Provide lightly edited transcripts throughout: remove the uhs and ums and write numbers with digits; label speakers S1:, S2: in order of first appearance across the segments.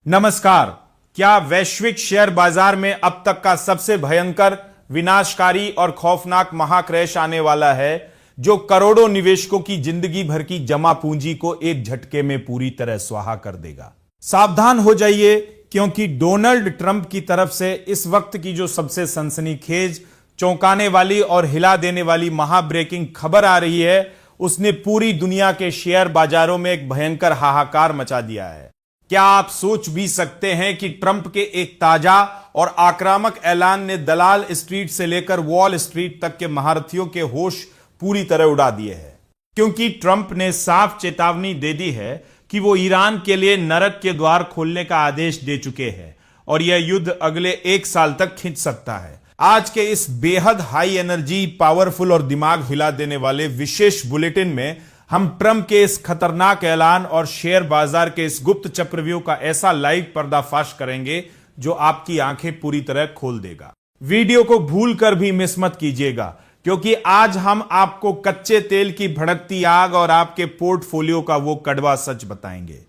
S1: नमस्कार। क्या वैश्विक शेयर बाजार में अब तक का सबसे भयंकर, विनाशकारी और खौफनाक महाक्रैश आने वाला है, जो करोड़ों निवेशकों की जिंदगी भर की जमा पूंजी को एक झटके में पूरी तरह स्वाहा कर देगा। सावधान हो जाइए, क्योंकि डोनाल्ड ट्रंप की तरफ से इस वक्त की जो सबसे सनसनीखेज, चौंकाने वाली और हिला देने वाली महाब्रेकिंग खबर आ रही है, उसने पूरी दुनिया के शेयर बाजारों में एक भयंकर हाहाकार मचा दिया है। क्या आप सोच भी सकते हैं कि ट्रंप के एक ताजा और आक्रामक ऐलान ने दलाल स्ट्रीट से लेकर वॉल स्ट्रीट तक के महारथियों के होश पूरी तरह उड़ा दिए हैं। क्योंकि ट्रंप ने साफ चेतावनी दे दी है कि वो ईरान के लिए नरक के द्वार खोलने का आदेश दे चुके हैं और यह युद्ध अगले 1 साल तक खिंच सकता है। आज के इस बेहद हाई एनर्जी, पावरफुल और दिमाग हिला देने वाले विशेष बुलेटिन में हम ट्रंप के इस खतरनाक ऐलान और शेयर बाजार के इस गुप्त चक्रव्यूह का ऐसा लाइव पर्दाफाश करेंगे जो आपकी आंखें पूरी तरह खोल देगा। वीडियो को भूल कर भी मिस मत कीजिएगा, क्योंकि आज हम आपको कच्चे तेल की भड़कती आग और आपके पोर्टफोलियो का वो कड़वा सच बताएंगे,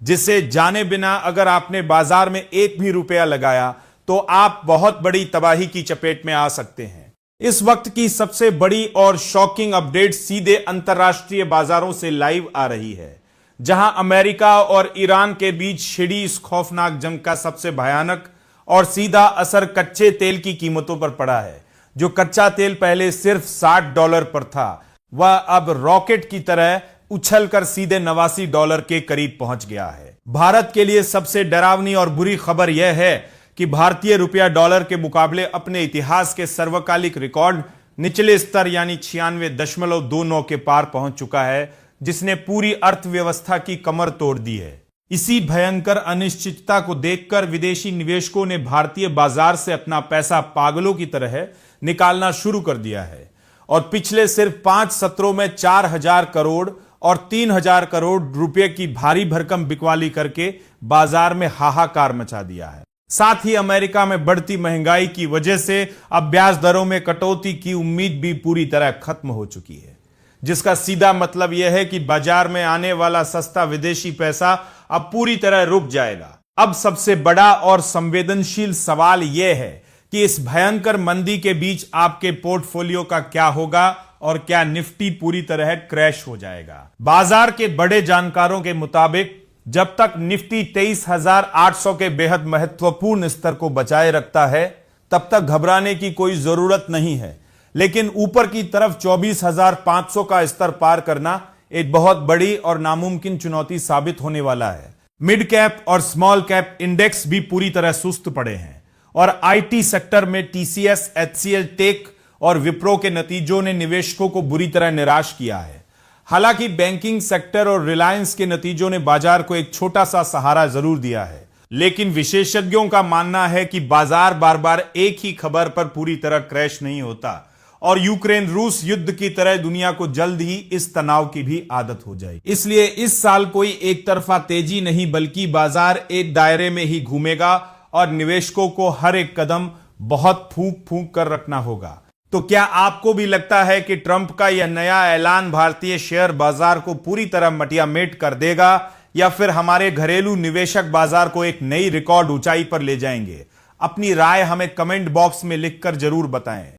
S1: जिसे जाने बिना अगर आपने बाजार में एक भी रुपया लगाया तो आप बहुत बड़ी तबाही की चपेट में आ सकते हैं। इस वक्त की सबसे बड़ी और शॉकिंग अपडेट सीधे अंतर्राष्ट्रीय बाजारों से लाइव आ रही है, जहां अमेरिका और ईरान के बीच छिड़ी इस खौफनाक जंग का सबसे भयानक और सीधा असर कच्चे तेल की कीमतों पर पड़ा है। जो कच्चा तेल पहले सिर्फ $60 पर था, वह अब रॉकेट की तरह उछलकर सीधे $89 के करीब पहुंच गया है। भारत के लिए सबसे डरावनी और बुरी खबर यह है कि भारतीय रुपया डॉलर के मुकाबले अपने इतिहास के सर्वकालिक रिकॉर्ड निचले स्तर यानी 96.29 के पार पहुंच चुका है, जिसने पूरी अर्थव्यवस्था की कमर तोड़ दी है। इसी भयंकर अनिश्चितता को देखकर विदेशी निवेशकों ने भारतीय बाजार से अपना पैसा पागलों की तरह निकालना शुरू कर दिया है और पिछले सिर्फ 5 सत्रों में 4,000 करोड़ और 3,000 करोड़ रुपए की भारी भरकम बिकवाली करके बाजार में हाहाकार मचा दिया है। साथ ही अमेरिका में बढ़ती महंगाई की वजह से अब ब्याज दरों में कटौती की उम्मीद भी पूरी तरह खत्म हो चुकी है, जिसका सीधा मतलब यह है कि बाजार में आने वाला सस्ता विदेशी पैसा अब पूरी तरह रुक जाएगा। अब सबसे बड़ा और संवेदनशील सवाल यह है कि इस भयंकर मंदी के बीच आपके पोर्टफोलियो का क्या होगा और क्या निफ्टी पूरी तरह क्रैश हो जाएगा। बाजार के बड़े जानकारों के मुताबिक जब तक निफ्टी 23,800 के बेहद महत्वपूर्ण स्तर को बचाए रखता है, तब तक घबराने की कोई जरूरत नहीं है। लेकिन ऊपर की तरफ 24,500 का स्तर पार करना एक बहुत बड़ी और नामुमकिन चुनौती साबित होने वाला है। मिड कैप और स्मॉल कैप इंडेक्स भी पूरी तरह सुस्त पड़े हैं और आईटी सेक्टर में टीसीएस, एचसीएल टेक और विप्रो के नतीजों ने निवेशकों को बुरी तरह निराश किया है। हालांकि बैंकिंग सेक्टर और रिलायंस के नतीजों ने बाजार को एक छोटा सा सहारा जरूर दिया है, लेकिन विशेषज्ञों का मानना है कि बाजार बार बार एक ही खबर पर पूरी तरह क्रैश नहीं होता और यूक्रेन रूस युद्ध की तरह दुनिया को जल्द ही इस तनाव की भी आदत हो जाएगी। इसलिए इस साल कोई एक तरफा तेजी नहीं, बल्कि बाजार एक दायरे में ही घूमेगा और निवेशकों को हर एक कदम बहुत फूंक फूंक कर रखना होगा। तो क्या आपको भी लगता है कि ट्रंप का यह नया ऐलान भारतीय शेयर बाजार को पूरी तरह मटियामेट कर देगा, या फिर हमारे घरेलू निवेशक बाजार को एक नई रिकॉर्ड ऊंचाई पर ले जाएंगे? अपनी राय हमें कमेंट बॉक्स में लिखकर जरूर बताएं।